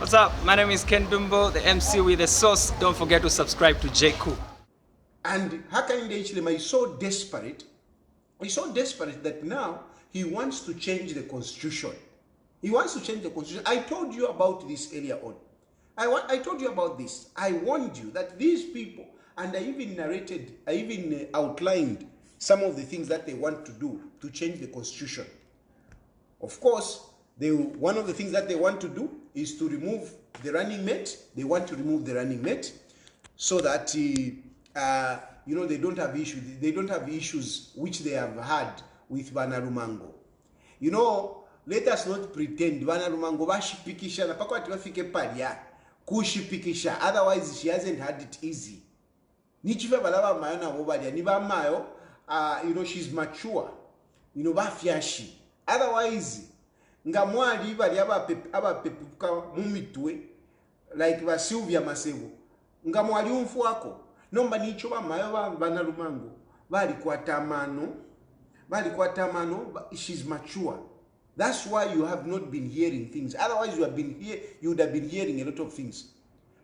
What's up? My name is Ken Dumbo, the MC with the sauce. Don't forget to subscribe to J. Cool. And Hakainde Hichilema is so desperate. He's so desperate that now he wants to change the constitution. He wants to change the constitution. I told you about this earlier on. I told you about this. I warned you that these people, and I even outlined some of the things that they want to do to change the constitution. Of course, one of the things that they want to do is to remove the running mate. They want to remove the running mate so that they don't have issues. They don't have issues which they have had with Bana Rumango. Let us not pretend Bana Rumango bashipikisha na paka watu wafike palia kushipikisha. Otherwise, she hasn't had it easy. Nichife balaba mayo na bobadia ni ba mayo. She's mature. Bafyashi. Otherwise, ngamwali bali abapepuka mumitwe like ba Sylvia Masevo. Ngamwali umfu wako. Nomba nicho ba mayo Bana Rumango. Bali kwa tamano. She's mature. That's why you have not been hearing things. Otherwise, you would have been hearing a lot of things.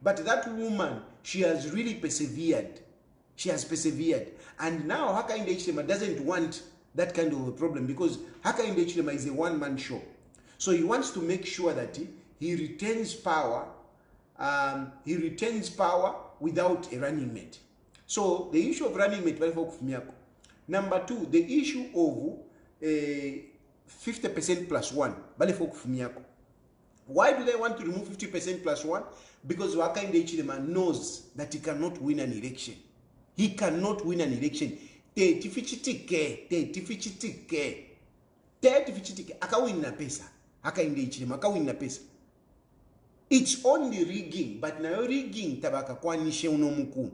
But that woman, she has really persevered. She has persevered. And now Hakainde Hichilema doesn't want that kind of a problem because Hakainde Hichilema is a one-man show. So he wants to make sure that he retains power. He retains power without a running mate. So the issue of running mate, number two, the issue of 50% plus 1. Why do they want to remove 50% plus 1? Because Hakainde Hichilema knows that he cannot win an election. He cannot win an election. Akawin pesa. Hakainde Hichilema akawin pesa. It's only rigging, but now rigging tabaka kwanishe unomuku.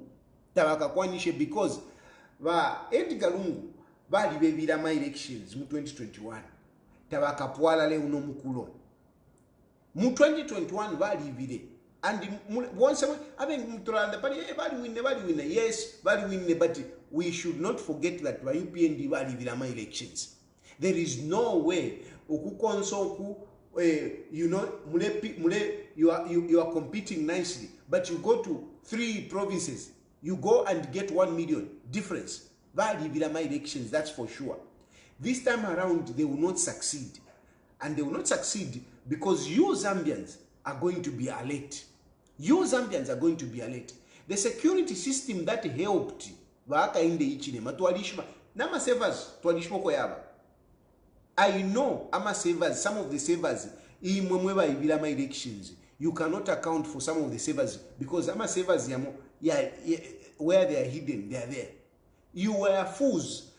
Tabaka kwanishe because Edgar Lungu bali bebira my elections mu 2021. Tabaka pwala le unomukulo. Mu 2021 bali ibire. And once I mean bali win. Yes, bali win, but we should not forget that by UPND bali ibira my elections. There is no way ukukonso you are competing nicely, but you go to 3 provinces, you go and get 1 million difference. Bali ibira my elections, that's for sure. This time around, they will not succeed. And they will not succeed because you Zambians are going to be alert. You Zambians are going to be alert. The security system that helped Hakainde Hichilema tualishma nama savers tualishma koyaba. I know ama savers, some of the savers imwemweba ibira my elections. You cannot account for some of the savers because ama savers where they are hidden, they are there. You were fools,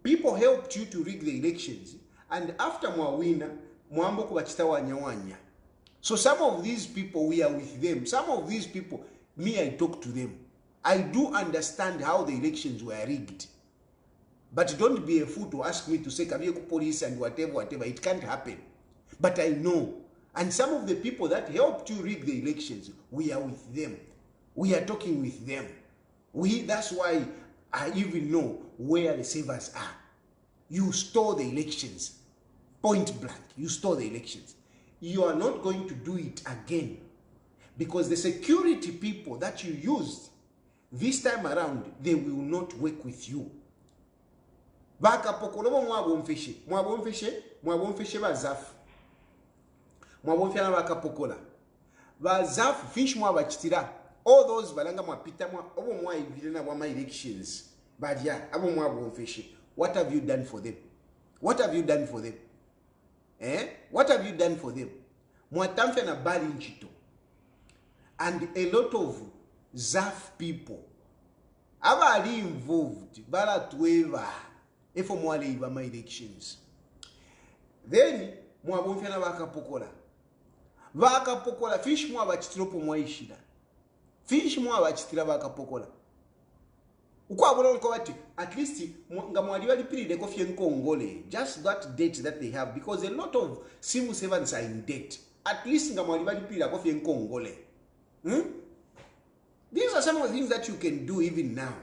People helped you to rig the elections, and after Mwawina, Mwambo kubachitawa nyawanya. So some of these people, we are with them. Some of these people, me, I talk to them. I do understand how the elections were rigged. But don't be a fool to ask me to say, Kabieko police and whatever. It can't happen. But I know. And some of the people that helped you rig the elections, we are with them. We are talking with them. That's why I even know where the savers are. You store the elections. Point blank. You store the elections. You are not going to do it again. Because the security people that you used this time around, they will not work with you. Bakapokolobo mwabomfeshe bazafu. Mwabomfya bakapokola. Bazafu fish mwabachitira. All those balanga mwapita obo mwaivile na my elections. Badia abo mwabomfeshe. What have you done for them? What have you done for them? What have you done for them? Mwatamfya na bali nchito. And a lot of ZAF people are involved. Bala tueva. Efo mwale iba my elections. Then mwabomfya na bakapokola. Bakapokola fish mwabachitiropo mwaishida. Fish mwabachitira bakapokola. At least just that date that they have, because a lot of civil servants are in debt. At least these are some of the things that you can do even now.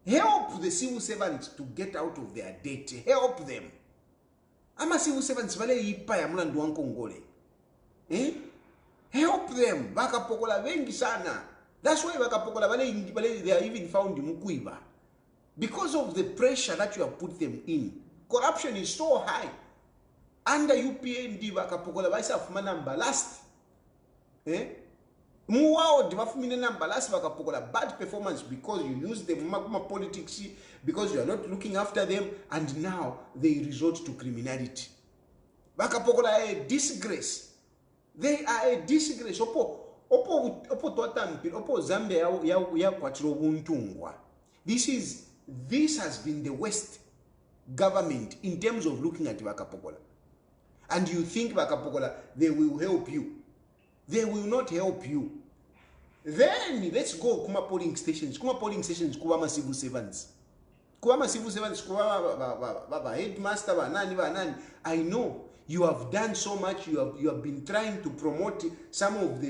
Help the civil servants to get out of their debt. Help them. Ama civil servants vale yipa ya mlandu wanko ngole. Help them vakapokola vengi sana. That's why vakapokola vale they are even found in Mukuiva. Because of the pressure that you have put them in. Corruption is so high. Under UPND vakapokola vaisafuma number last. Muwao divafumine number last vakapokola bad performance because you use them politics, because you are not looking after them, and now they resort to criminality. Vakapokola a disgrace. They are a disgrace. Opo Zambia ya kwatiro buntungwa. This has been the West government in terms of looking at Vakapokola. And you think Vakapokola, they will help you. They will not help you. Then let's go kuma polling stations. Kuma polling stations kuba civil servants. Kuba civil servants kuba headmaster banani. I know you have done so much. You have been trying to promote some of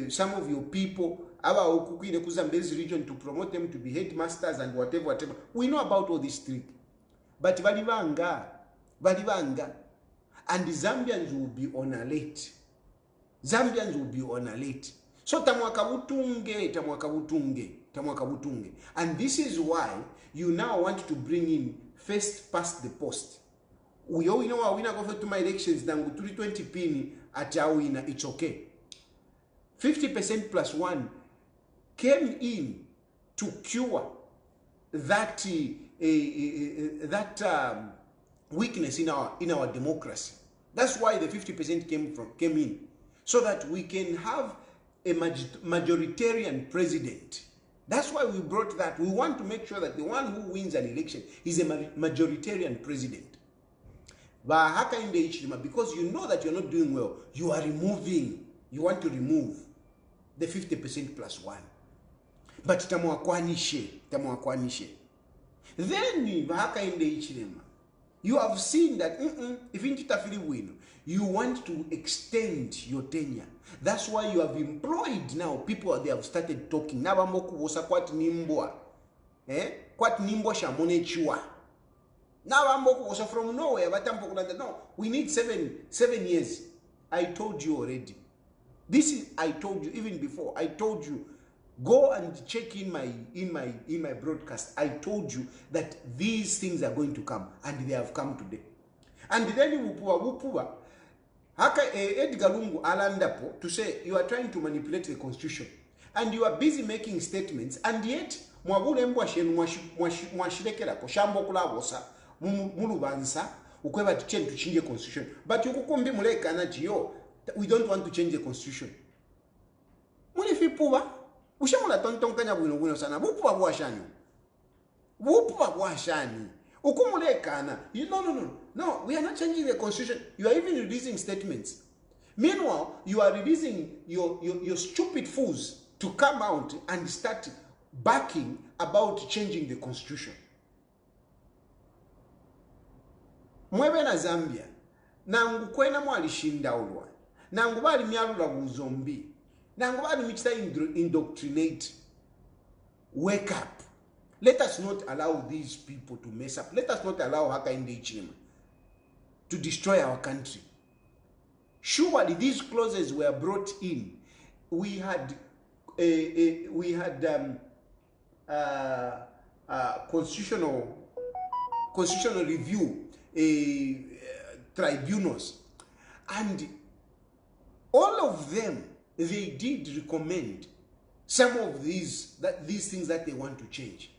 your people. Our Okukwine Kuzambezi region, to promote them to be headmasters and whatever. We know about all this trick. But Valivanga. And the Zambians will be on alert. Zambians will be on alert. So tamwakabutunge. And this is why you now want to bring in first past the post. We all know our winner go to my elections, nangu 320 pini at our winner, it's okay. 50% plus 1 came in to cure that weakness in our democracy. That's why the 50% came in, so that we can have a majoritarian president. That's why we brought that. We want to make sure that the one who wins an election is a majoritarian president. Because you know that you're not doing well, you want to remove the 50% plus 1. But tamwakwanishe. Then you have seen that if you want to extend your tenure. That's why you have employed now people. They have started talking. Kwat nimbwa shamone chua. Now from nowhere, no, we need 7 years. I told you already. I told you even before. I told you, go and check in my broadcast. I told you that these things are going to come, and they have come today. And then Wupuwa, Edgar Lungu Alandapo to say you are trying to manipulate the constitution, and you are busy making statements, and yet mulubansa ukweba to change the constitution, but you kukumbi muleka na jiyo we don't want to change the constitution. Mulifipuba ushamula tontonkanya bwino sana bupuba bwashani ukumuleka na no, we are not changing the constitution. You are even releasing statements. Meanwhile, you are releasing your stupid fools to come out and start backing about changing the constitution. Mwebe na Zambia nangu kwena mwalishinda ulwa nangu bali myalula buzombi nangu bali michita indoctrinate. Wake up. Let us not allow these people to mess up. Let us not allow Hakainde Hichilema to destroy our country. Surely these clauses were brought in. We had constitutional review tribunals, and all of them, they did recommend some of these things that they want to change.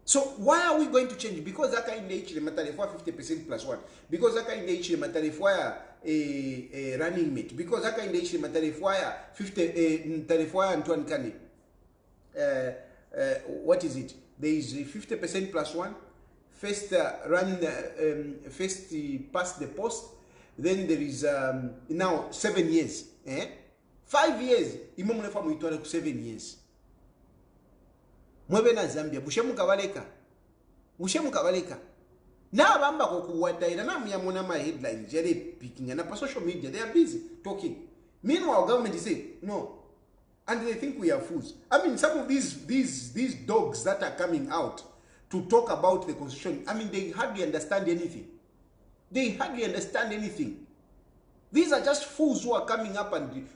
So why are we going to change? Because Hakainde Hichilema matarefwa 50% plus 1. Because Hakainde Hichilema matarefwa a running mate. Because Hakainde Hichilema matarefwa 50 tarefwa Antoine Kane. What is it? There is 50% plus 1. First first past the post. Then there is now 7 years. 5 years. Imamulefwa muitwale ku 7 years. Mwebe na Zambia bushemu kabaleka na bamba kukuwataira na muyamona my headlines jere picking and social media. They are busy talking. Meanwhile, government is saying no, and they think we are fools. I mean, some of these dogs that are coming out to talk about the constitution, I mean, they hardly understand anything. These are just fools who are coming up and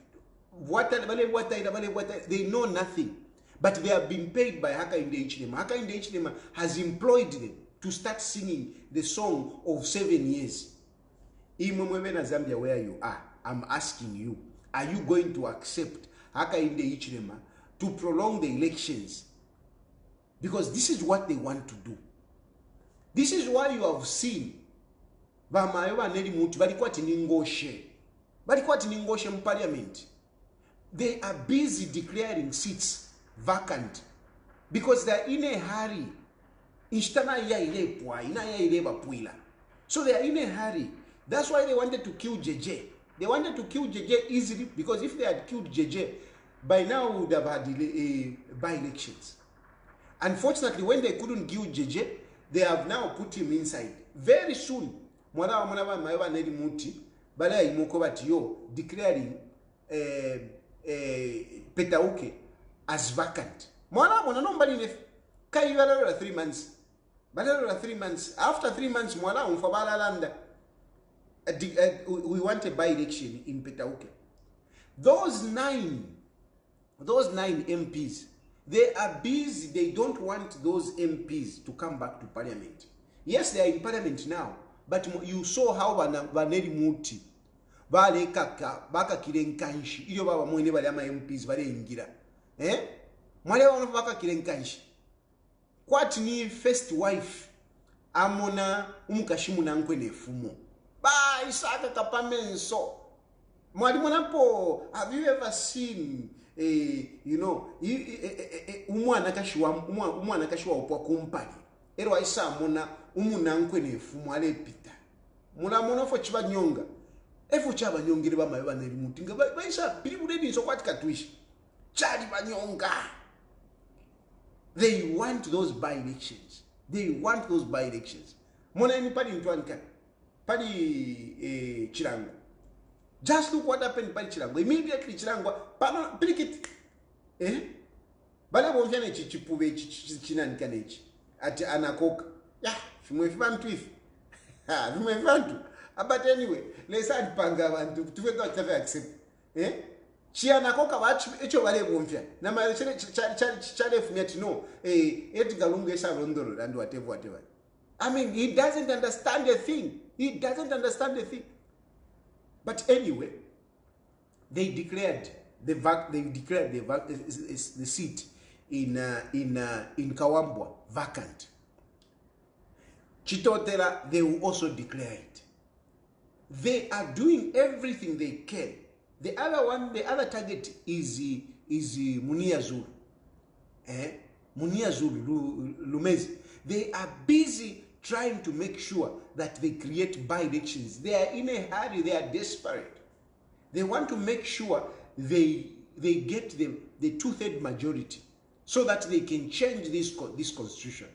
They know nothing. But they have been paid by Hakainde Hichilema. Hakainde Hichilema has employed them to start singing the song of 7 years. Zambia, where you are, I'm asking you, are you going to accept Hakainde Hichilema to prolong the elections? Because this is what they want to do. This is why you have seen balikuwa tiningoshe in parliament. They are busy declaring seats vacant because they are in a hurry. So they are in a hurry. That's why they wanted to kill JJ. They wanted to kill JJ easily, because if they had killed JJ, by now we would have had by-elections. Unfortunately, when they couldn't kill JJ, they have now put him inside. Very soon, declaring Petauke as vacant. 3 months. 3 months. After 3 months, we want a by-election in Petauke. Those nine MPs, they are busy. They don't want those MPs to come back to parliament. Yes, they are in parliament now, but you saw how Vaneri Muti, Vale Kaka, Baka Kirenkanshi, iyo baba mwene bale ama MPs bale ingira. Mwale wana baka Kirenkanshi. Kwati ni first wife, amona umukashimu na nkwe fumo. Ba isaka kapamenso. Mwali mwanapo, have you ever seen umwana kashiwa upwa kumpali. Ero aisa mona umunankwe nefumu alepita. Muna mona fo chiba nyonga. Efo chaba nyongire ba mayo baneri mutinga. Ba isa pili budeni so kwati katwishi. Chadi ba nyonga. They want those by-elections. They want those by-elections. Mona ni padi ntwanika. Padi Chirango. Just look what happened by Chirango. Immediately Chirango, pano pilikit. Bala bonjane chichipuve chichinanikanechi. Ati anakoka. Yeah, fimwefantu if. Fimwefantu. But anyway, let's add panga bantu. Tuwe not ever accept. Chi anakoka wachi echo wale bonfia. Na ma chale fumeti no. Edgar Lungu esa rondoro and whatever. I mean, he doesn't understand the thing. He doesn't understand the thing. But anyway, they declared the seat in Kawambwa vacant. Chitotela, they will also declare it. They are doing everything they can. The other target is Munia Zulu. Munia Zulu, Lumezi. They are busy trying to make sure that they create by-elections. They are in a hurry. They are desperate. They want to make sure they get the 2/3 majority so that they can change this constitution.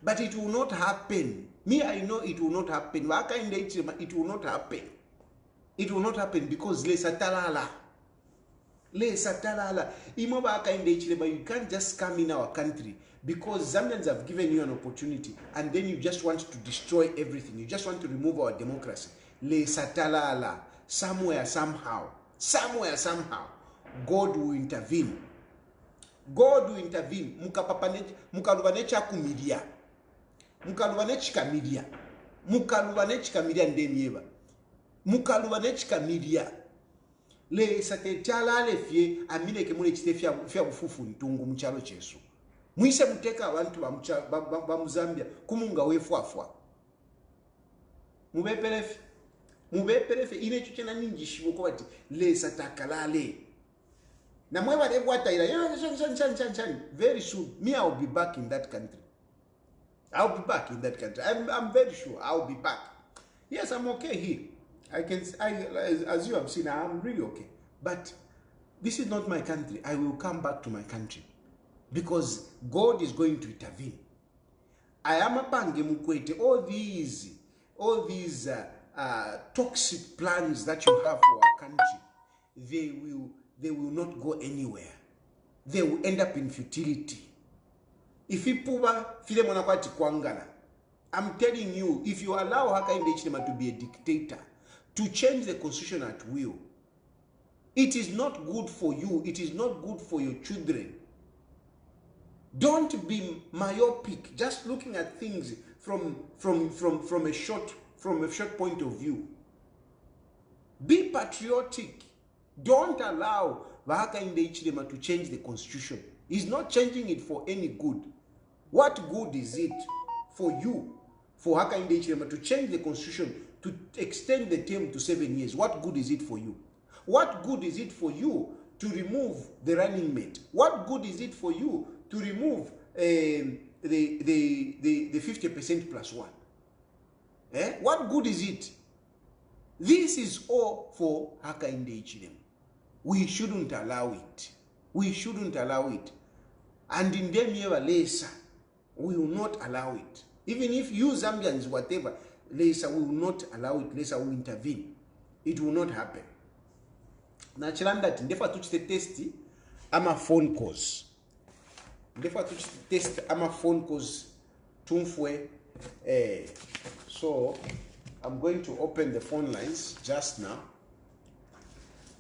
But it will not happen. Me, I know it will not happen. It will not happen. It will not happen because you can't just come in our country because Zambians have given you an opportunity and then you just want to destroy everything. You just want to remove our democracy. Somewhere, somehow, God will intervene. God will intervene. Mukalubanecha kumidia. Mukalubanechika media. Mukalubanechika media ndemieba. Mukalubanechika media. Le satetala le fie amine ke mule chite fia bufufu ntungu mchalo chesu. Mwise muteka abantu ba Muzambia kumunga wefuafua. Mubepelefe ine chuchena ninji shiboko wati le satakalale. Na mwewa de wataira chan. Very soon me I'll be back in that country. I'll be back in that country. I'm very sure I'll be back. Yes, I'm okay here. As you have seen, I'm really okay. But this is not my country. I will come back to my country because God is going to intervene. I am a pange mukwete. All these toxic plans that you have for our country, they will not go anywhere. They will end up in futility. If I'm telling you, if you allow Hakainde Hichilema to be a dictator, to change the constitution at will, It is not good for you. It is not good for your children. Don't be myopic, just looking at things from a short point of view. Be patriotic. Don't allow Hakainde Hichilema to change the constitution. He's not changing it for any good. What good is it for you, for Hakainde Hichilema to change the constitution, to extend the term to 7 years? What good is it for you? What good is it for you to remove the running mate? What good is it for you to remove the 50% plus one? What good is it? This is all for Hakainde Hichilema. We shouldn't allow it. We shouldn't allow it. And in them year Lesa, we will not allow it. Even if you Zambians, whatever, Lesa will not allow it. Lesa will intervene. It will not happen. Nachilanda ndefa tuchite testi ama phone calls. Ndefa tuchite test ama phone calls tumfwe. So I'm going to open the phone lines just now.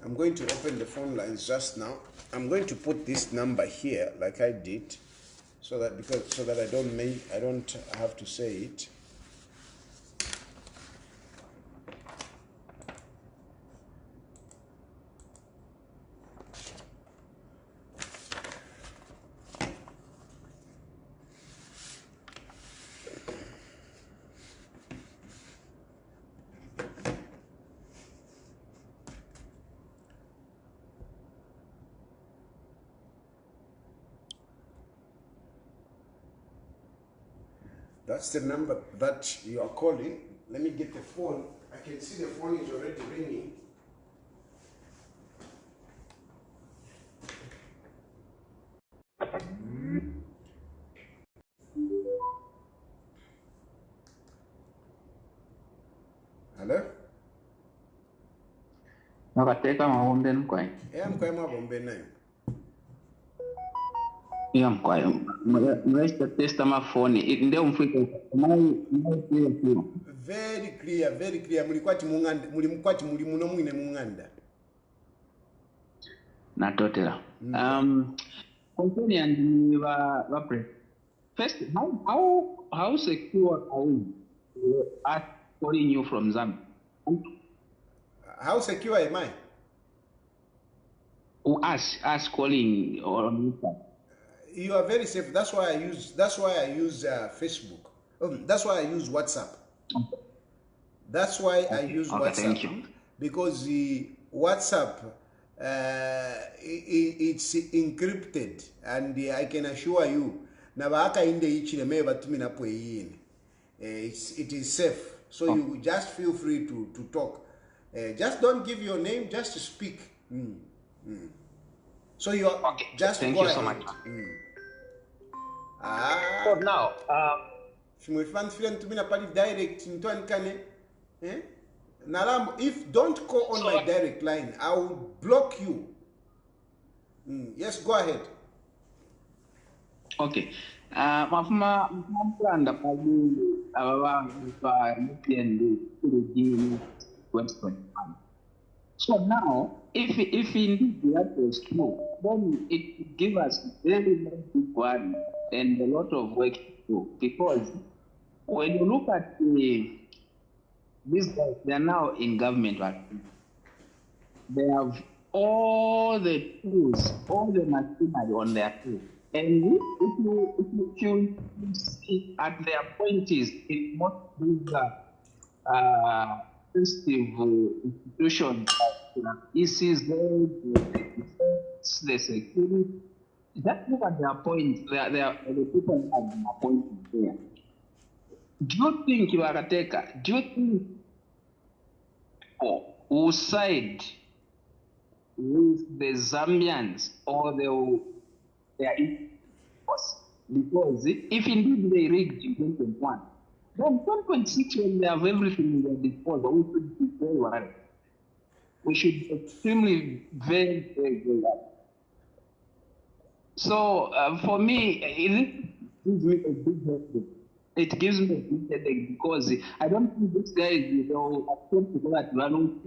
I'm going to open the phone lines just now. I'm going to put this number here like I did, so that I don't have to say it. That's the number that you are calling. Let me get the phone. I can see the phone is already ringing. Hello? Nakateka mahombe mkwai. Mkwai mabombe nayo. Mkwai. Mwesta testa mafoni. Ndio mfike. Very clear, very clear. Mulikwati mulimuno mwine munganda. Natotela. Company and first, how secure are we at calling you from Zambia? How secure am I? Us calling or you are very safe. That's why I use Facebook. That's why I use WhatsApp. Okay. That's why I use WhatsApp. Thank you. Because the WhatsApp it's encrypted, and I can assure you it is safe. So you just feel free to talk. Just don't give your name, just speak. So you are just thank go you ahead. so much. So now, if don't call on my direct line, I will block you. Yes, go ahead. Okay. Mafuma mplanda pali ababantu ba UPND to website. So now, if indeed that was true, then it gives us very big one and a lot of work to do. Because when you look at these guys, they are now in government. They have all the tools, all the machinery on their tools. And if you see at their appointees in most sensitive institutions like ECs, the security, that's what they appoint. They are the people that have been appointed there. Do you think, Iwarateka, do you think who side with the Zambians or their force? Because if indeed they rigged in 2021, then 2026 when they have everything in their disposal, we should be very worried. We should be extremely very, very, very worried. So for me, it gives me a big headache it gives me a big headache because I don't think this guy is accept that one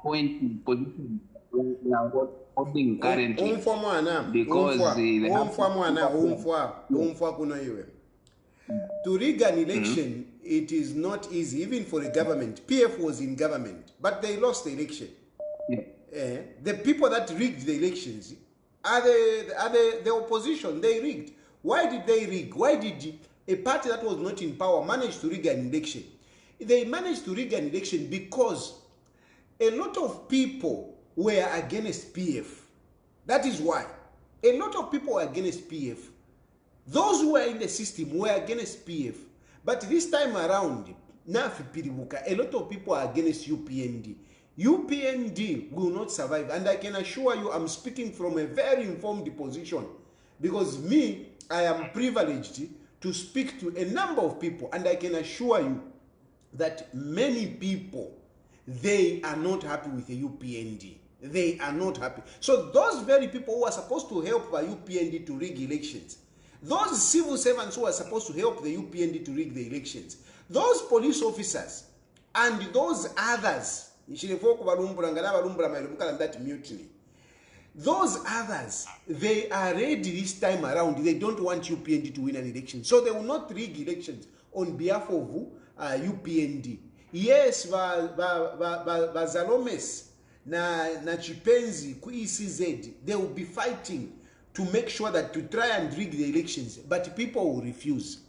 point in position they are holding currently because they have to rig an election. It is not easy, even for a government. PF was in government, but they lost the election. The people that rigged the elections are the opposition. They rigged. Why did they rig? Why did a party that was not in power manage to rig an election? They managed to rig an election because a lot of people were against PF. That is why. A lot of people were against PF. Those who were in the system were against PF. But this time around, a lot of people are against UPND. UPND will not survive. And I can assure you, I'm speaking from a very informed position. Because me, I am privileged to speak to a number of people. And I can assure you that many people, they are not happy with the UPND. They are not happy. So those very people who are supposed to help the UPND to rig elections, those civil servants who are supposed to help the UPND to rig the elections, those police officers, and those others, that mutiny, those others, they are ready this time around. They don't want UPND to win an election. So they will not rig elections on behalf of UPND. Yes, Zalomes, na Chipenzi, ku ECZ, they will be fighting to make sure that to try and rig the elections, but people will refuse.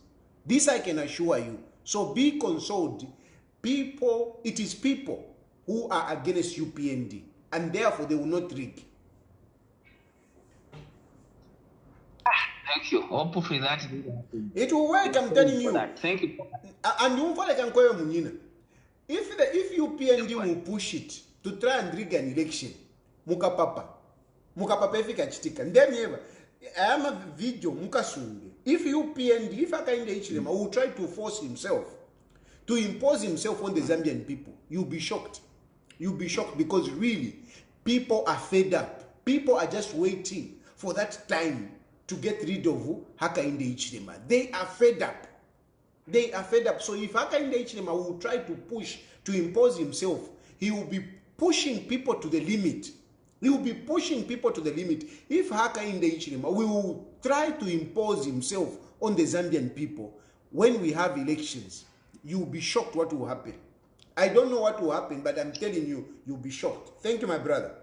This I can assure you. So be consoled. People, it is people who are against UPND, and therefore they will not rig. Thank you. Hopefully that it will work, I'm telling you. Thank you. And if UPND will push it to try and rig an election, mukapapa efika chitika ndemyeva ayama video mukasunge. If UPND, if Akainde Hichilema will try to force himself to impose himself on the Zambian people, you'll be shocked. You'll be shocked, because really people are fed up. People are just waiting for that time to get rid of Hakainde Hichilema. They are fed up. They are fed up. So if Hakainde Hichilema will try to push to impose himself, he will be pushing people to the limit. He will be pushing people to the limit. If Hakainde Hichilema will try to impose himself on the Zambian people, when we have elections, you will be shocked what will happen. I don't know what will happen, but I'm telling you, you'll be shocked. Thank you, my brother.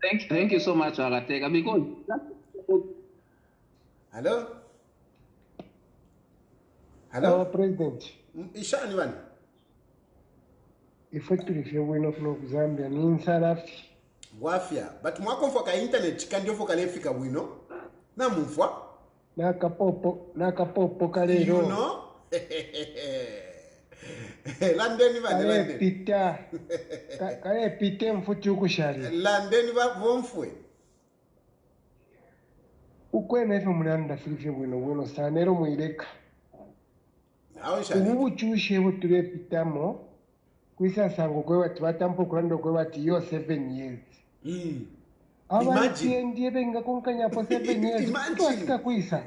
Thank you so much, Agatega, because hello? Hello? President. Ishani one. Effectively, if you win of Zambia, in South Africa. Wafia. But mwako mfoka internet, kandio foka lefika wino. Na mfwa. Nakapopo kalero. You know? Landeni va Kale pita. Kale pite mfuti ukushari. Landeni va vomfwe. Ukwena ife mulanda filife wino sanero mwireka. Ubu chushe butule pitamo. Kwisa sango kwe watu watampo kurando kwe watu yo 7 years. Imagine. Ndiye benga kunkanya po 7 years. Imagine. Kwisa.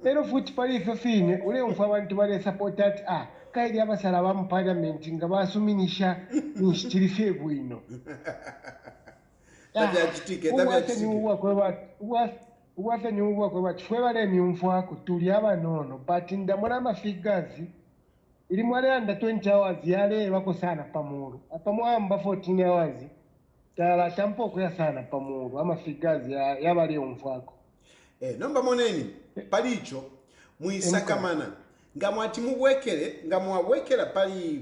Pero futhi pali fefine ule umfa abantu bale support at kaidi abasala ba mu parliament nga basuminisha nishitirife bwino. Uwase nyuwa kwe bati fwe bale myumfa kutuli abanono but ndamula mafigazi ili mwale anda 20 hours yale bako sana pamuru apamwamba 14 hours tala tampoko ya sana pamuru amafigazi yabali umfako. Nomba moneni palicho muisakamana ngamwati muwekere ngamwawekera pali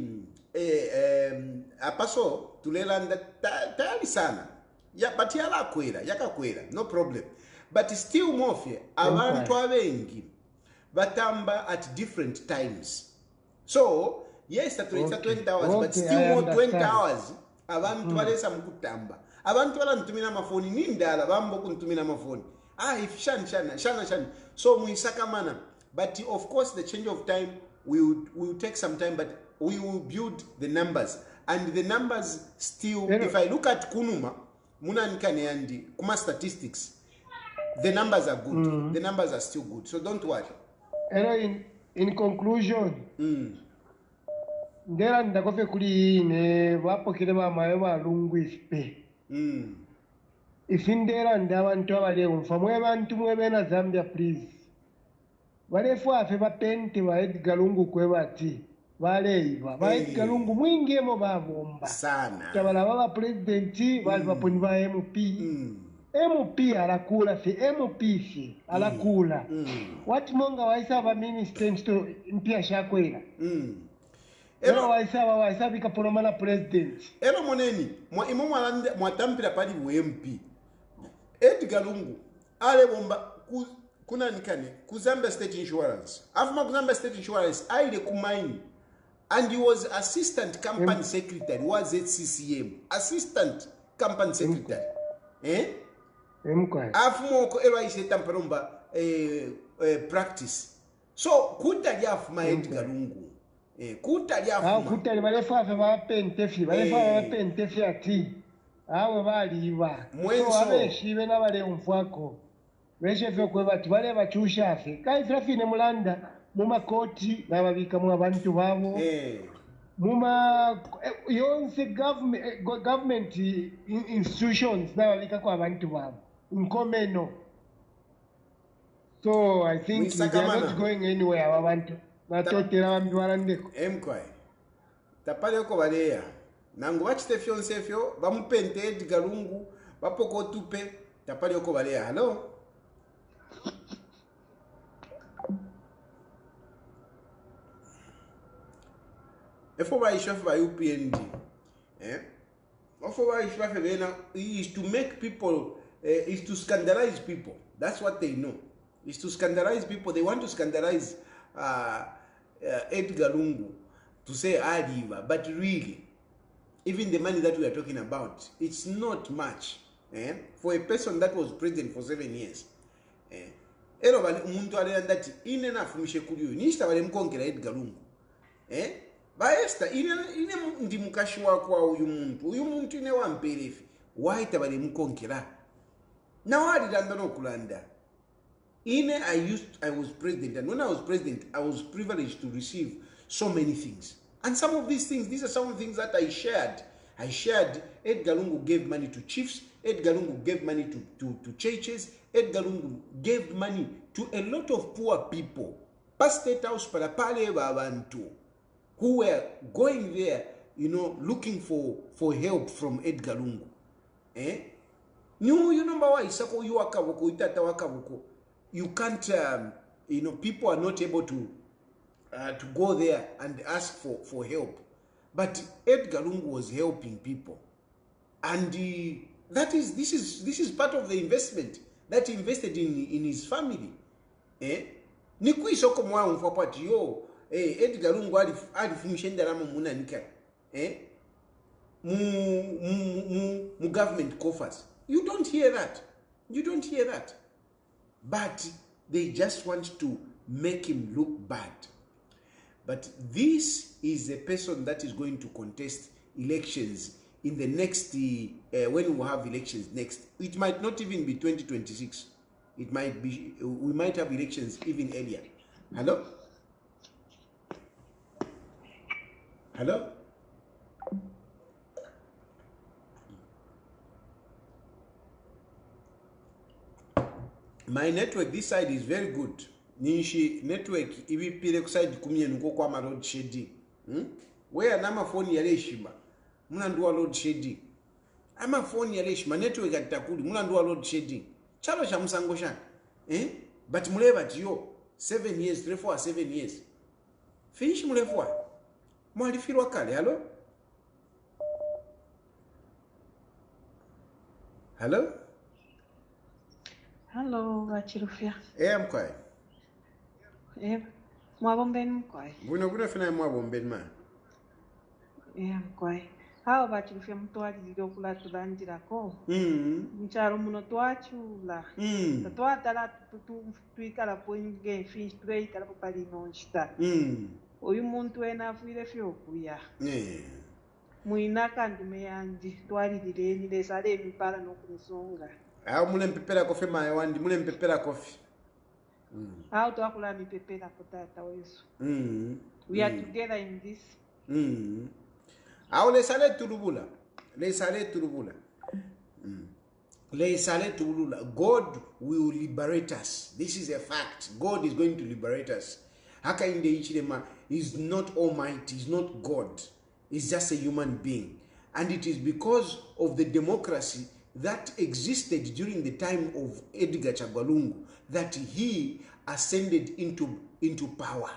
apaso tulelanda tayali sana ya but yakakwera no problem, but still mofye abantu abengi batamba at different times. So yes, that it's 20 hours, okay, but still more 20 hours abantu balesa mukutamba. Abantu balantumina amafoni nindala bambo kuntumina amafoni. If shana. So muisakamana. But of course the change of time will take some time, but we will build the numbers. And the numbers still, if I look at Kunuma, Munankane and Kuma statistics, The numbers are good. The numbers are still good. So don't worry. In conclusion, ndera ndakofe kuli ine vapokere vamayo valungu ife ifi ndera ndi abantu abalewo nfa mwe bantu mwebena Zambia please balefu afe bapente ba Edgar Lungu kwe bati baleiva ba Edgar Lungu mwingemo babomba sana tabala baba president bali baponi ba MP MP alakula fi MP fi alakula what monga waisa ba minister sto mpia shakwera ero waisa bika polomana president ero moneni mwa imo mwatampira pali MP Edgar Lungu ale bomba kuna nikane ku Zambia State Insurance afuma ku Zambia State Insurance aile kumaini and he was assistant company secretary was at CCM assistant company secretary afuma ko ero aise tamparomba practice so kutali afuma Edgar Lungu kutali afuma kutali balefa ba pentefi ati awe baliva so abeshibe nabale umfwako beshefe kwe bati bale bachushafe kaifrafine mulanda muma koti nababika mu abantu babo muma yonse government institutions nababika kwa abantu babo nkomeno so I think they are not going anywhere abantu batotera abantu barandeko emkwai tapale ko baleya nangu bachite fyonsefyo bamupente Edgar Lungu bapoko tupe tapali oko baleya hello efo ba ishafu ba UPND ofo ba ishafu bena is to make people is to scandalize people. That's what they know, is to scandalize people. They want to scandalize Edgar Lungu to say Adiva, but really even the money that we are talking about, it's not much for a person that was president for 7 years. Ero bali umuntu ale ndati ine nafumishe kuliyo nishita bale mkonkera Edgar Lungu baesta ine ndi mukashi wako uyu muntu ine wamperefi waita bale mkonkera na wali landa no kulanda ine I was president, and when I was president I was privileged to receive so many things. And some of these things, these are some of the things that I shared. Edgar Lungu gave money to chiefs. Edgar Lungu gave money to churches. Edgar Lungu gave money to a lot of poor people. Past State House para pale babantu who were going there, looking for help from Edgar Lungu. You number why sako you wakaboko itata wakaboko. You can't people are not able to go there and ask for help, but Edgar Lungu was helping people, and this is part of the investment that he invested in his family. Nikuisoko mwa mfapati yo Edgar Lungu alifumisha ndalama munanika mu government coffers. You don't hear that, but they just want to make him look bad. But this is a person that is going to contest elections in the next, when we have elections next. It might not even be 2026. It might be, we might have elections even earlier. Hello? Hello? My network this side is very good. Nishi network ibi pile kuside kumye nuko kwa ma load shedding. Where nama phone ya leshima muna nduwa load shedding. Ama phone ya leshima network atakuli muna nduwa load shedding. Chalo cha musango shana. But muleva tiyo 7 years, 7 years. Finish muleva. Mwalifirwa kale, hello? Hello? Hello, Vachirufia. I'm quiet. Mwabomben mkwai. Kuna fina mwabomben ma. Mkwai. Hao Vachirufia mtuali zilio kula tulandira ko. Mcharo muno tuachula. Tuatala tuikala poinge fish tray kala popali nonsta. Oyu muntu ena fuire fyokuya. Muinaka ndume yandi twali dileni lesale mipala no kunsonga. Awo mule mpepera kofi mayawandi mule mpepera kofi. Awo twakula mipepera kutata wesu. We are together in this. Awo lesale turubula. Lesale turubula. God will liberate us. This is a fact. God is going to liberate us. Hakainde Ichirema is not almighty, is not God. He's just a human being. And it is because of the democracy that existed during the time of Edgar Chagwa that he ascended into power.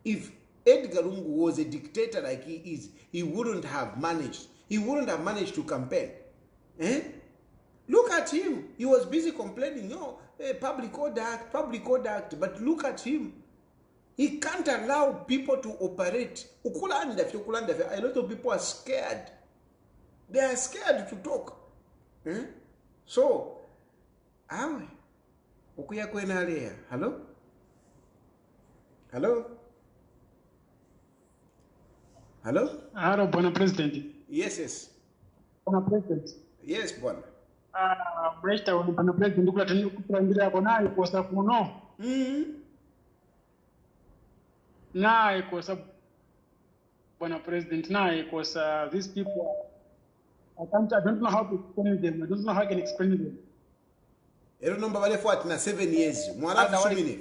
If Edgar Lungu was a dictator like he is, he wouldn't have managed. He wouldn't have managed to campaign. Look at him. He was busy complaining, public order act. But look at him. He can't allow people to operate. A lot of people are scared. They are scared to talk. So, hello? Hello, Bona President. Yes. Bona President. Yes, Bona. Bresta Bona President, ukula tani kutuambira kona ikosa kuno. Na ikosa Bona President, na ikosa these people. I don't know how to explain them. I don't know how I can explain them. Ero nomba wale fuati na 7 years. Mwalafi sumine.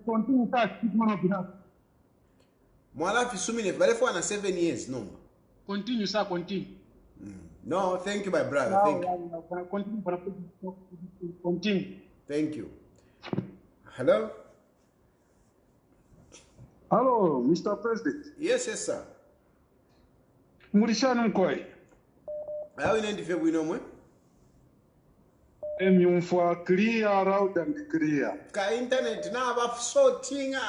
Continue to speak man of behalf. Mwalafi sumine. Wale fuati na 7 years nomba. Continue, sir. Continue. No, thank you, my brother. Thank you. Continue. Thank you. Hello? Hello, Mr. President. Yes, sir. Murishano mkoi. How in the we know when? For clear out and clear. Ka internet na ba sortinga.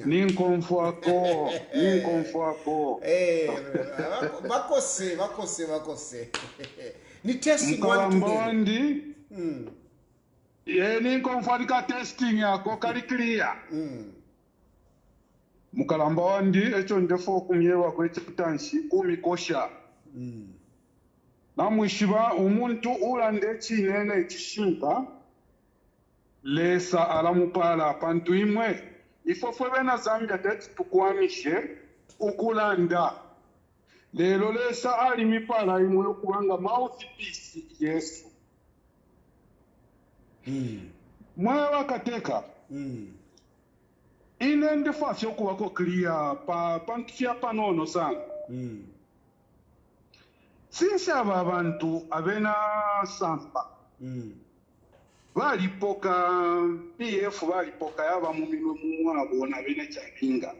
Ninkomfuako. Bakose. Ni testing one to one. Ninkomfuaka testing yako kali clear. Mukalamba wandi echo ndefo kumyewa kwe chitanshi kumikosha. Namwishiba umuntu ulande chinene ekishinka lesa alamupala pantu imwe ifofwe bena Zambia teti tukwamishe ukulanda lelo lesa ali mipala imwe okubanga mouthpiece Yesu mwe wakateka inende fasi okubako clear pantu kya panono sana since abantu abena samba balipoka PF balipoka yaba mu minwe mu abo na bene kyabinga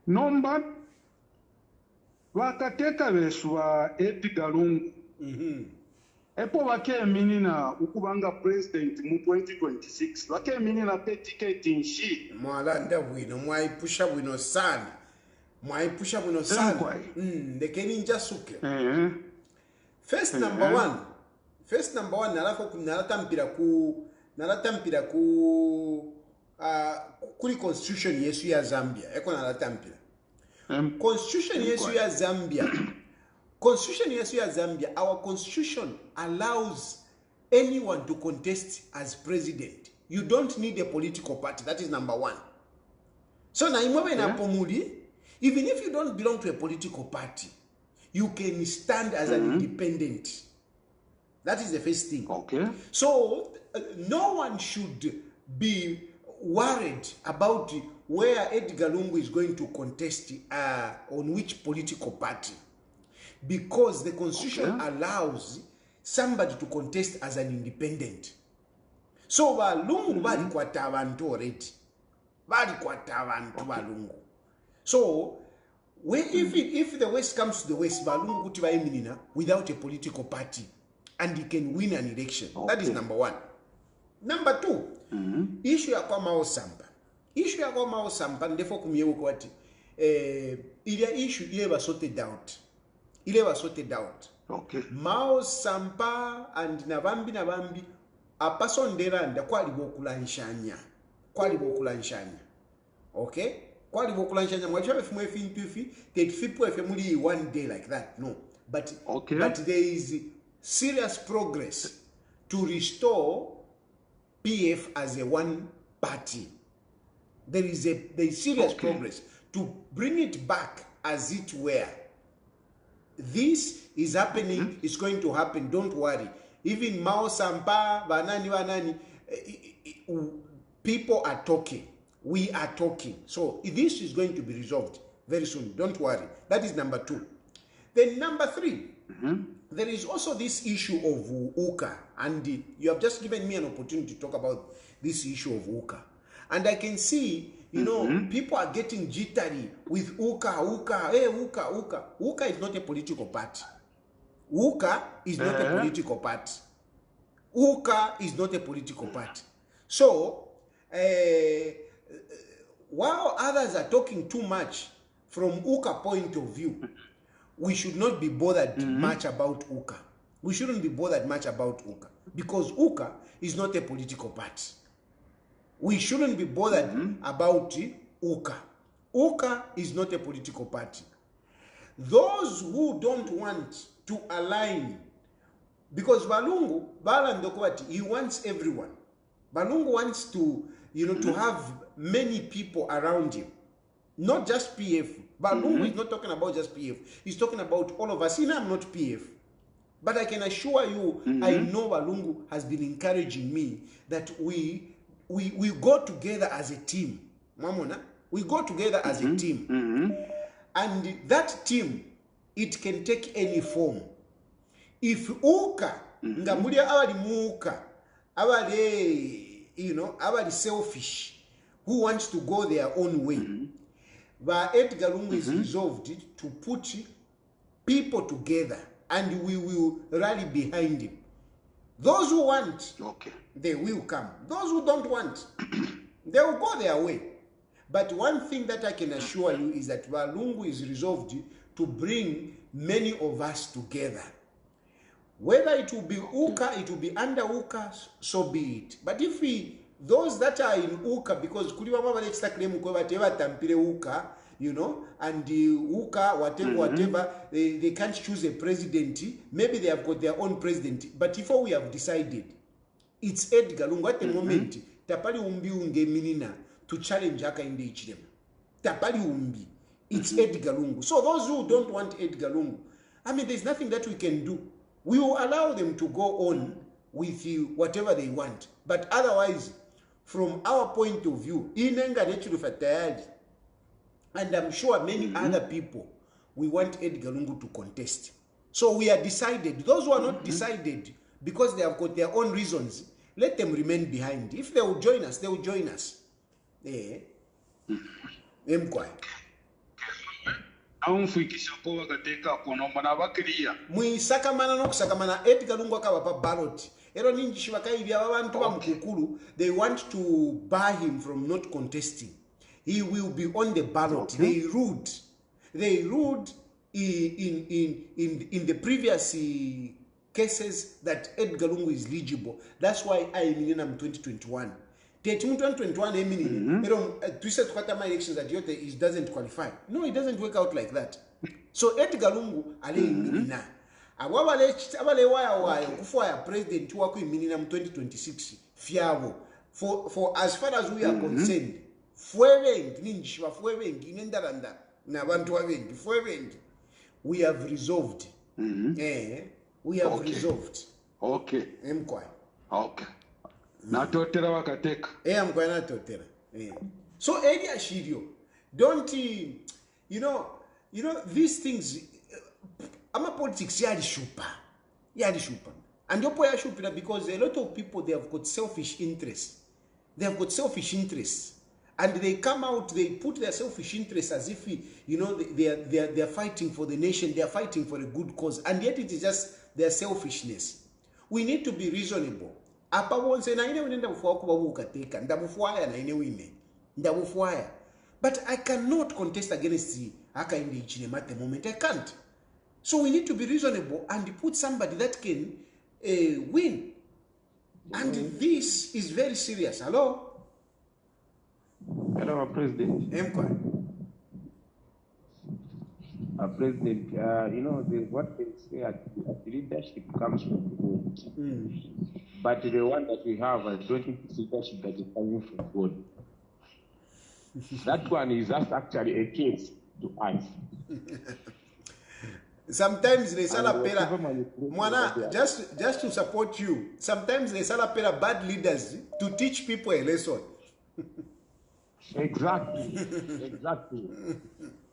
nomba wakateka beswa Edgar Lungu epo bakeminina ukubanga president mu 2026 bakeminina ticket nshi mwalanda bwino mwaipusha bwino sana mwaipusha bwino sana ndekeni njasuke first number one nalatampira ku kuri constitution yesu ya Zambia eko nalatampira constitution yesu ya Zambia our constitution allows anyone to contest as president. You don't need a political party. That is number one. So na imwe na pomuli, even if you don't belong to a political party, you can stand as an independent. That is the first thing. Okay. So no one should be worried about where Edgar Lungu is going to contest on which political party, because the constitution allows somebody to contest as an independent. So Lungu bali kwata abantu already. Bali kwata abantu balungu. So if the West comes to the West, Balungu kuti bayiminina without a political party, and he can win an election. That is number one. Number two, issue ya kwa Mao Sampa. Issue ya kwa Mao Sampa ndefo kumyewo kwati ile issue ile was sorted out. Okay. Mao Sampa and Nabambi apasonderanda kwali bokulanshanya. Okay? Kwali bokulanshanya mwacha befumwe fintufi that people if muri one day like that. No. But there is serious progress to restore PF as a one party. There is serious progress to bring it back as it were. This is happening, it's going to happen, don't worry. Even Mao Sampa, Banani, people are talking. We are talking. So this is going to be resolved very soon, don't worry. That is number 2. Then number 3, there is also this issue of UKA, and you have just given me an opportunity to talk about this issue of UKA. And I can see, you know, people are getting jittery with UKA, hey, UKA. UKA is not a political party. UKA is not a political party. UKA is not a political party. So, while others are talking too much from UKA point of view, we should not be bothered much about UKA. We shouldn't be bothered much about UKA because UKA is not a political party. We shouldn't be bothered about UKA. UKA is not a political party. Those who don't want to align, because Balungu, he wants everyone. Balungu wants to, you know, to have many people around him, not just PF. Balungu is not talking about just PF. He's talking about all of us. I'm not PF. But I can assure you, I know Balungu has been encouraging me that we go together as a team. Mamona, we go together as a team. And that team, it can take any form. If UKA, ngamulia awali muka, awali, you know, awali selfish, who wants to go their own way, but Edgar Lungu is resolved to put people together and we will rally behind him. Those who want, they will come. Those who don't want, they will go their way. But one thing that I can assure you is that Balungu is resolved to bring many of us together. Whether it will be UKA, it will be under UKA, so be it. But if those that are in UKA, because UKA, you know, and the UKA, whatever, they can't choose a president. Maybe they have got their own president. But before we have decided, it's Edgar Lungu at the moment. Tapali umbi unge minina to challenge Haka in the HDM. Tapali umbi. It's Edgar Lungu. So those who don't want Edgar Lungu, I mean, there's nothing that we can do. We will allow them to go on with you, whatever they want. But otherwise, from our point of view, inenga nechiru for Tayali, and I'm sure many other people, we want Edgar Lungu to contest. So we are decided. Those who are not decided, because they have got their own reasons, let them remain behind. If they will join us, they will join us. Mwisakamana nokusakamana Edgar Lungu akaba ballot. Ero ninji bakayibya abantu bamukukulu, they want to bar him from not contesting. He will be on the ballot. They ruled in the previous cases that Edgar Lungu is eligible. That's why I am in 2021. 2021 twisted quarter elections that it doesn't qualify. No, it doesn't work out like that. So Edgar Lungu ale abale waya kufuya president wako iminina 2026 fiabo for as far as we are concerned, fuebengi ninjishwa fuebengi inendaranda na bantu abengi fuebengi, we have resolved. We have resolved. Emkwai. Natotera wakateka. Amkwai natotera. So area shirio, don't you know these things, ama politics yali shupa. And yopo ya shupira because a lot of people, they have got selfish interests. And they come out, they put their selfish interests as if, you know, they are fighting for the nation, they are fighting for a good cause, and yet it is just their selfishness. We need to be reasonable. Apa wonse na ine unenda bufuwa kuba ukateka, ndabufuaya na ine wime, ndabufuaya. But I cannot contest against Haka in the HDM at the moment. I can't. So we need to be reasonable and put somebody that can win. And this is very serious. Hello? Hello, President. President, what they say at leadership comes from God. But the one that we have, I don't think it's leadership that is coming from God. That one is just actually a case to us. Sometimes they salapera, Mwana, just to support you, sometimes they salapera bad leaders to teach people a lesson. Exactly.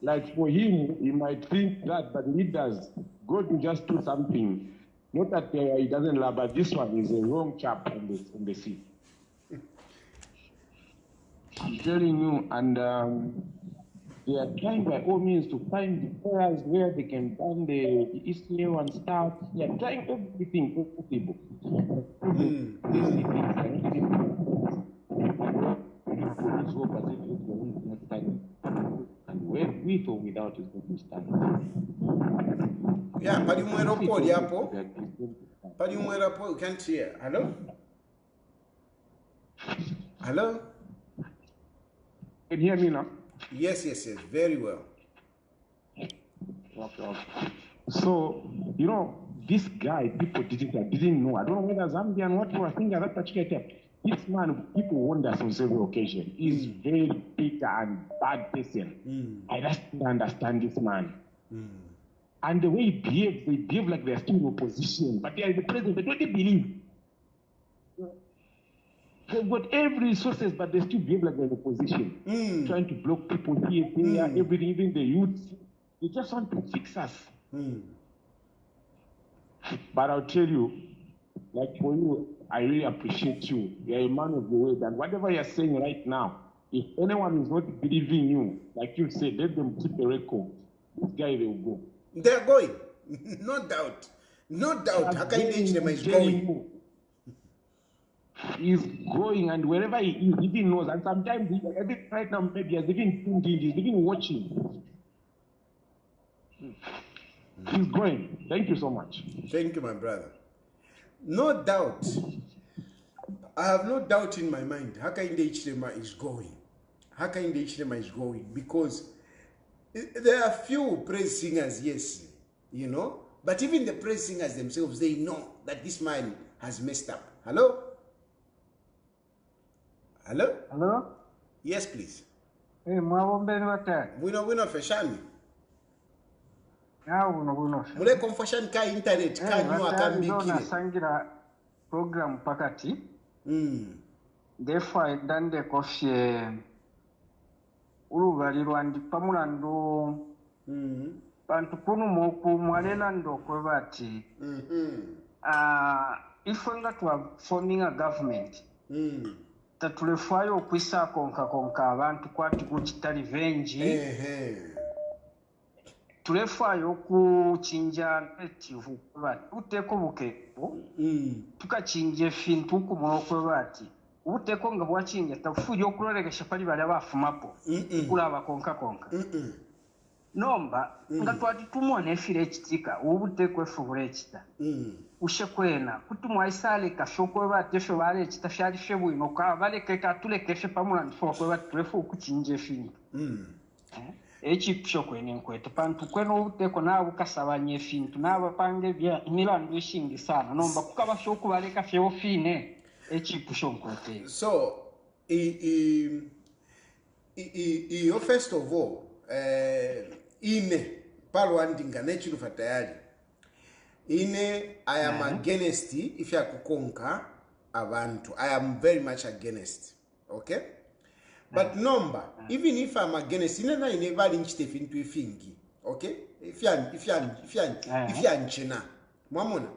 Like for him, he might think that, but leaders, God will just do something. Not that he doesn't love, but this one is a wrong chap on the seat. I'm telling you, and they are trying by all means to find the areas where they can find the Israel and stuff. They are trying everything possible. And with or without is going to stand. Yeah, Padimwero Paul Yapo. Padimwero Paul, you can't hear. Hello? Hello? Can you hear me now? Yes, very well. Okay. So, this guy, people didn't know. I don't know whether Zambian, what you were thinking at that particular time. This man, people warned us on several occasions. He's very bitter and bad person. I just don't understand this man. And the way they behave like they're still in opposition, but they are the president, they don't believe. They've got every resources, but they still behave like they're in opposition. Trying to block people here, there, everything, even the youth. They just want to fix us. But I'll tell you, like for you, I really appreciate you. You're a man of the word. And whatever you're saying right now, if anyone is not believing you, like you said, let them keep a record. This guy, they will go. They're going. No doubt. Hakainde is going. He's going, and wherever he is, he even knows. And sometimes, right now, maybe he's even tuned in, he's even watching. He's going. Thank you so much. Thank you, my brother. No doubt. I have no doubt in my mind. Hakainde Ichilema is going. Hakainde Ichilema is going because there are few praise singers, yes, but even the praise singers themselves, they know that this man has messed up. Hello? Yes, please. Hey, mwabombeni watani. Wino feshani. Buno. Mule confession ka internet ka nyo akambikile. Nasangira program pakati. Therefore, dande kofye ulubalirwa ndi pamulandu bantu kunu moku mwalela ndokwe bati ifwe nga tuwa forming a government tatulefayo okwisa konka abantu kwati kuchitali venji tulefayo okuchinja etivu bati uteko bukepo tukachinja fintu kumulokwe bati uteko nga bwachinja tafujo okulolekesha pali bali abafumapo kulaba konka nomba nga twati tumona efire ekitika ubuteko efubula ekita ushekwena kuti mwaisale kashokwe bati efyo bale ekita fyali fye bwino ka balekeka tulekeshe pamulandi fokwe bati tulefu okuchinja efintu ekipusho kwene nkwete pantu kwene ubuteko nabo kasabanye efintu nabo pange bya milandu eshingi sana nomba kukaba shoku baleka fye ofine ekipusho nkwete. So first of all ine palwandinga nechilufa Tayali ine I am against if ya kukonka abantu. I am very much against, okay? But number, even if I'm against, ine na ine bali nchitefi into ifingi, okay? If ya nchena mwamona.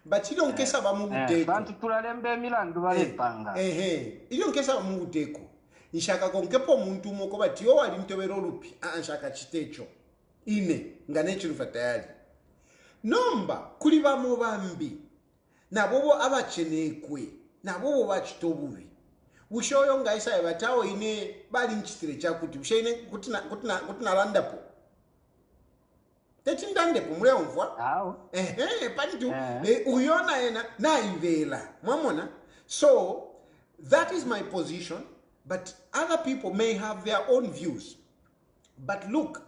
But you don't kesa ba muguteko. Bantu tulalembe milandu balepanga. You don't kesa ba muguteko. Nshaka konkepo muntu moko bati yo wali ntobero lupi. Nshaka chitecho. Ine ngane chilufa Tayali. Nomba kuli bamu bambi. Na bobo abachenekwe. Na bobo bachitobubi. Ushoyo ngaisa batawo ine bali nchitire chakuti. Ushene kutina landapo. Tetindande pomule omvwa. Panitu uyona ena na ivela. Mwamona. So that is my position, but other people may have their own views. But look,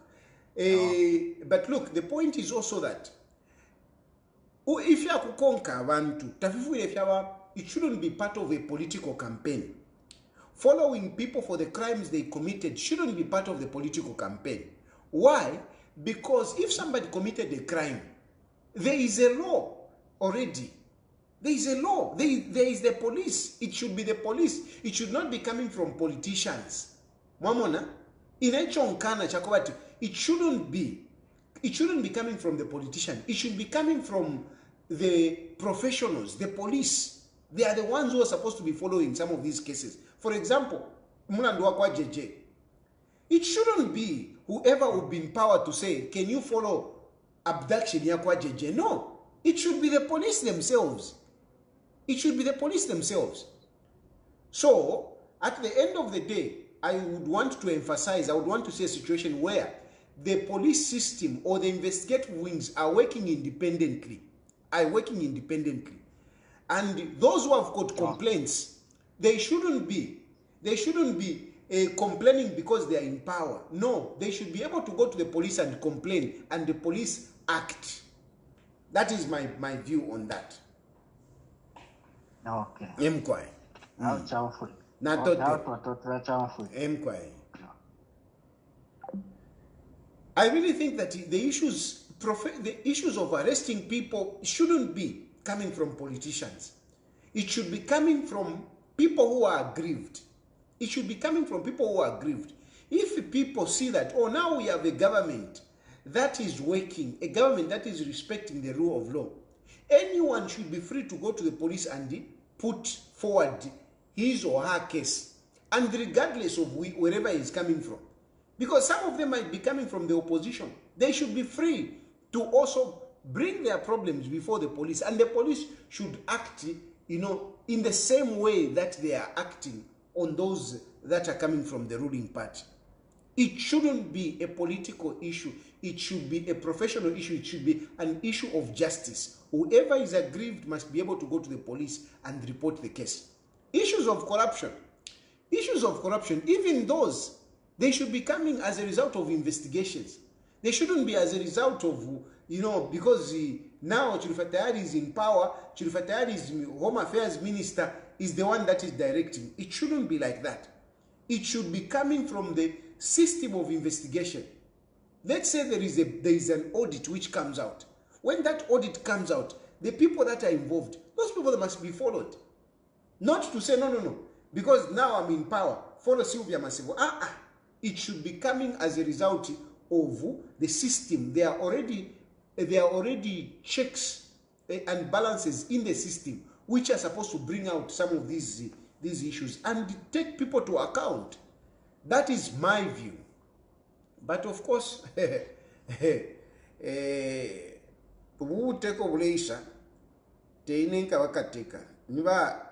But look, the point is also that if you are kukonka abantu, it shouldn't be part of a political campaign. Following people for the crimes they committed shouldn't be part of the political campaign. Why? Because if somebody committed a crime, there is a law already. There is a law. There is the police. It should be the police. It should not be coming from politicians. Mwamona? It shouldn't be. It shouldn't be coming from the politician. It should be coming from the professionals, the police. They are the ones who are supposed to be following some of these cases. For example, JJ. It shouldn't be whoever would be empowered to say, can you follow abduction yakwa JJ? No. It should be the police themselves. It should be the police themselves. So, at the end of the day, I would want to emphasize, I would want to see a situation where the police system or the investigative wings are working independently. And those who have got complaints, they shouldn't be complaining because they are in power. No, they should be able to go to the police and complain, and the police act. That is my view on that. Okay. Mkwai. Mkwai. I really think that the issues of arresting people shouldn't be coming from politicians. It should be coming from people who are aggrieved. It should be coming from people who are aggrieved. If people see that, oh, now we have a government that is working, a government that is respecting the rule of law, anyone should be free to go to the police and put forward his or her case, and regardless of wherever he's coming from. Because some of them might be coming from the opposition. They should be free to also bring their problems before the police, and the police should act, in the same way that they are acting on those that are coming from the ruling party. It shouldn't be a political issue. It should be a professional issue. It should be an issue of justice. Whoever is aggrieved must be able to go to the police and report the case. Issues of corruption, even those, they should be coming as a result of investigations. They shouldn't be as a result of, because now Tayali is in power, Tayali is Home Affairs Minister, is the one that is directing. It shouldn't be like that. It should be coming from the system of investigation. Let's say there is an audit which comes out. When that audit comes out, the people that are involved, those people that must be followed. Not to say, no, because now I'm in power, follow Sylvia Massivo. It should be coming as a result of the system. There are already checks and balances in the system which are supposed to bring out some of these issues and take people to account. That is my view. But of course, ubuteko teinenka wakateka niba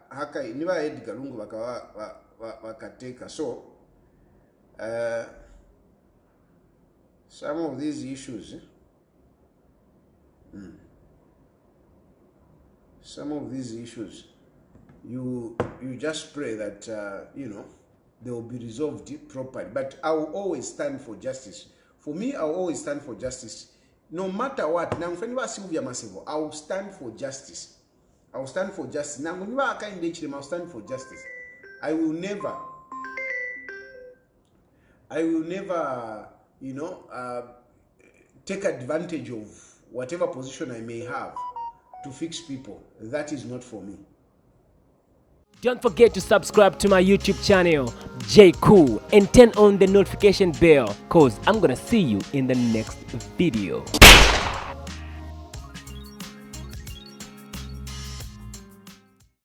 Edgar Lungu wakateka. So some of these issues you just pray that they will be resolved properly. But I will always stand for justice. For me, I will always stand for justice. No matter what. Now, Sylvia Massivo, I will stand for justice. I will stand for justice. Now, I'll stand for justice. I will never, take advantage of whatever position I may have to fix people. That is not for me. Don't forget to subscribe to my YouTube channel, J Cool, and turn on the notification bell, cause I'm gonna see you in the next video.